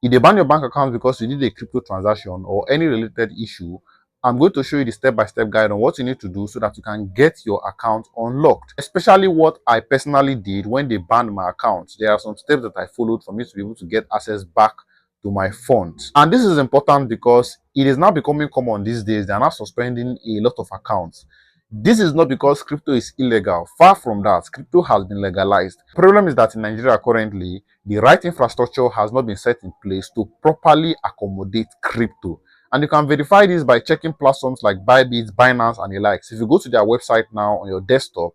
If they ban your bank account because you did a crypto transaction or any related issue, I'm going to show you the step-by-step guide on what you need to do so that you can get your account unlocked. Especially what I personally did when they banned my account. There are some steps that I followed for me to be able to get access back to my funds. And this is important because it is now becoming common these days. They are now suspending a lot of accounts. This is not because crypto is illegal. Far from that, crypto has been legalized. The problem is that in Nigeria currently, the right infrastructure has not been set in place to properly accommodate crypto. And you can verify this by checking platforms like Bybit, Binance, and the likes. If you go to their website now on your desktop,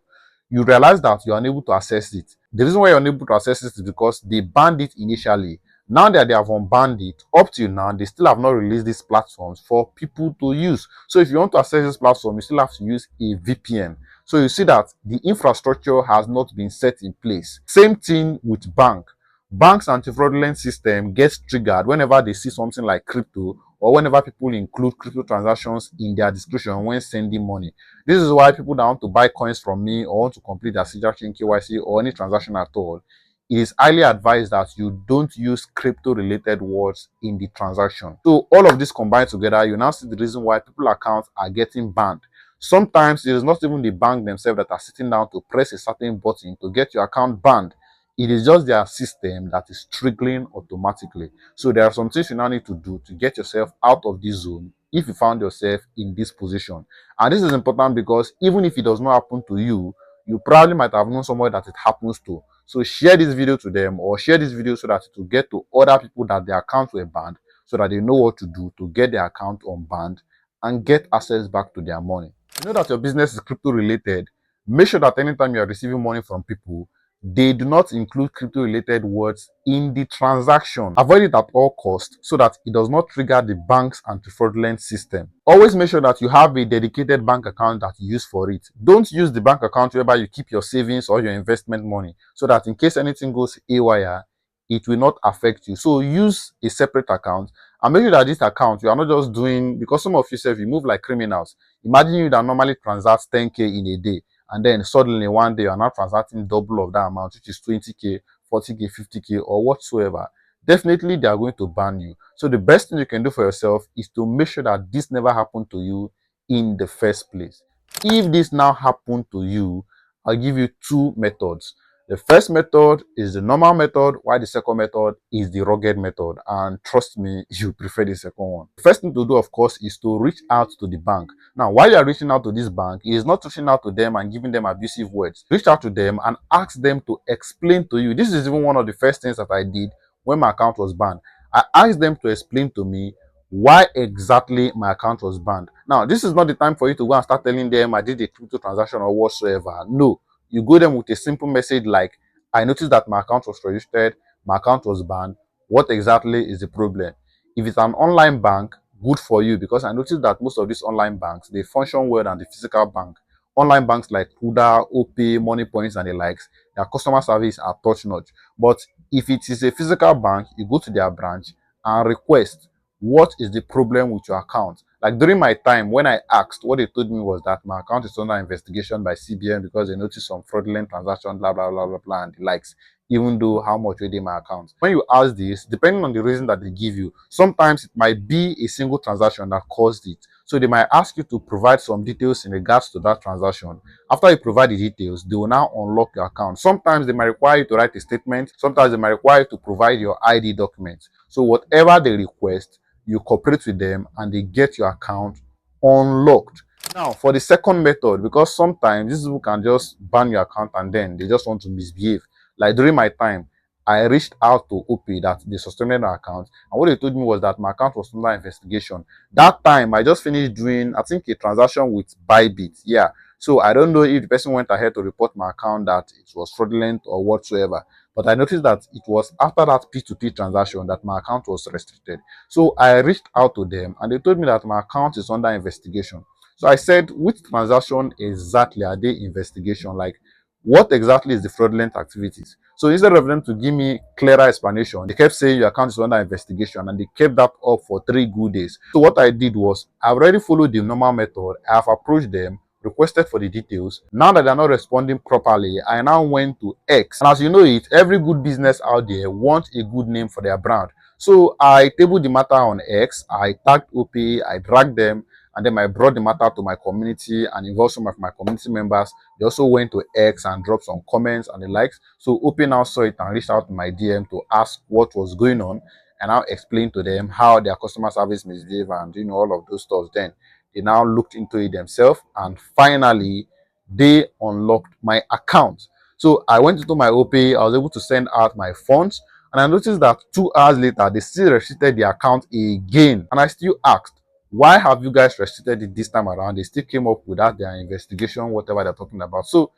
you realize that you are unable to access it. The reason why you're unable to access it is because they banned it initially. Now that they have unbanned it, up till now, they still have not released these platforms for people to use. So if you want to access this platform, you still have to use a VPN. So you see that the infrastructure has not been set in place. Same thing with bank. Banks' anti-fraudulent system gets triggered whenever they see something like crypto or whenever people include crypto transactions in their description when sending money. This is why people that want to buy coins from me or want to complete their signature chain KYC or any transaction at all, it is highly advised that you don't use crypto related words in the transaction. So all of this combined together, you now see the reason why people accounts are getting banned. Sometimes it is not even the bank themselves that are sitting down to press a certain button to get your account banned. It is just their system that is triggering automatically. So there are some things you now need to do to get yourself out of this zone if you found yourself in this position. And this is important because even if it does not happen to you, you probably might have known somebody that it happens to. So share this video to them or share this video so that it will get to other people that their accounts were banned so that they know what to do to get their account unbanned and get access back to their money. You know that your business is crypto related. Make sure that anytime you are receiving money from people, they do not include crypto related words in the transaction. Avoid it at all costs so that it does not trigger the bank's anti-fraudulent system. Always make sure that you have a dedicated bank account that you use for it. Don't use the bank account whereby you keep your savings or your investment money so that in case anything goes haywire, it will not affect you. So use a separate account and make sure that this account you are not just doing, because some of you you move like criminals. Imagine you that normally transacts 10k in a day, and then suddenly one day you're now transacting double of that amount, which is 20k, 40k, 50k, or whatsoever. Definitely they are going to ban you. So the best thing you can do for yourself is to make sure that this never happened to you in the first place. If this now happened to you, I'll give you two methods. The first method is the normal method, while the second method is the rugged method. And trust me, you prefer the second one. The first thing to do, of course, is to reach out to the bank. Now, while you are reaching out to this bank, it is not reaching out to them and giving them abusive words. Reach out to them and ask them to explain to you. This is even one of the first things that I did when my account was banned. I asked them to explain to me why exactly my account was banned. Now, this is not the time for you to go and start telling them I did a crypto transaction or whatsoever. No, you go them with a simple message like, I noticed that my account was registered, my account was banned. What exactly is the problem? If it's an online bank, good for you, because I noticed that most of these online banks, they function well than the physical bank. Online banks like Kuda, OP, Money Points, and the likes, their customer service are top notch. But if it is a physical bank, you go to their branch and request what is the problem with your account. Like during my time, when I asked, what they told me was that my account is under investigation by CBN because they noticed some fraudulent transaction, blah, blah, blah, blah, blah, and the likes, even though how much were in my account. When you ask this, depending on the reason that they give you, sometimes it might be a single transaction that caused it. So they might ask you to provide some details in regards to that transaction. After you provide the details, they will now unlock your account. Sometimes they might require you to write a statement. Sometimes they might require you to provide your ID documents. So whatever they request, you cooperate with them and they get your account unlocked. Now, for the second method, because sometimes these people can just ban your account and then they just want to misbehave. Like during my time, I reached out to OP that they suspended my account, and what they told me was that my account was under investigation. That time, I just finished doing, I think, a transaction with Bybit. Yeah. So I don't know if the person went ahead to report my account that it was fraudulent or whatsoever. But I noticed that it was after that P2P transaction that my account was restricted. So I reached out to them and they told me that my account is under investigation. So I said, which transaction exactly are they investigation? Like, what exactly is the fraudulent activities? So instead of them to give me clearer explanation, they kept saying your account is under investigation, and they kept that up for 3 good days. So what I did was, I've already followed the normal method. I have approached them, requested for the details. Now that they're not responding properly, I now went to X. And as you know it, every good business out there wants a good name for their brand. So I tabled the matter on X, I tagged OP, I dragged them, and then I brought the matter to my community and involved some of my community members. They also went to X and dropped some comments and the likes. So OP now saw it and reached out to my DM to ask what was going on, and I explained to them how their customer service misbehaved and all of those stuff. Then they now looked into it themselves, and finally they unlocked my account. So I went into my OP, I was able to send out my funds, and I noticed that 2 hours later, they still restricted the account again. And I still asked, why have you guys restricted it this time around? They still came up without their investigation, whatever they're talking about. So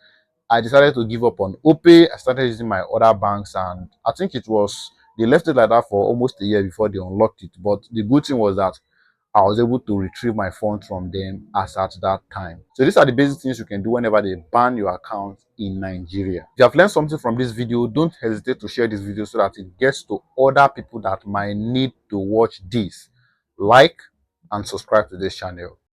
I decided to give up on OPay. I started using my other banks, and I think they left it like that for almost a year before they unlocked it. But the good thing was that I was able to retrieve my funds from them as at that time. So these are the basic things you can do whenever they ban your account in Nigeria. If you have learned something from this video, don't hesitate to share this video so that it gets to other people that might need to watch this. Like and subscribe to this channel.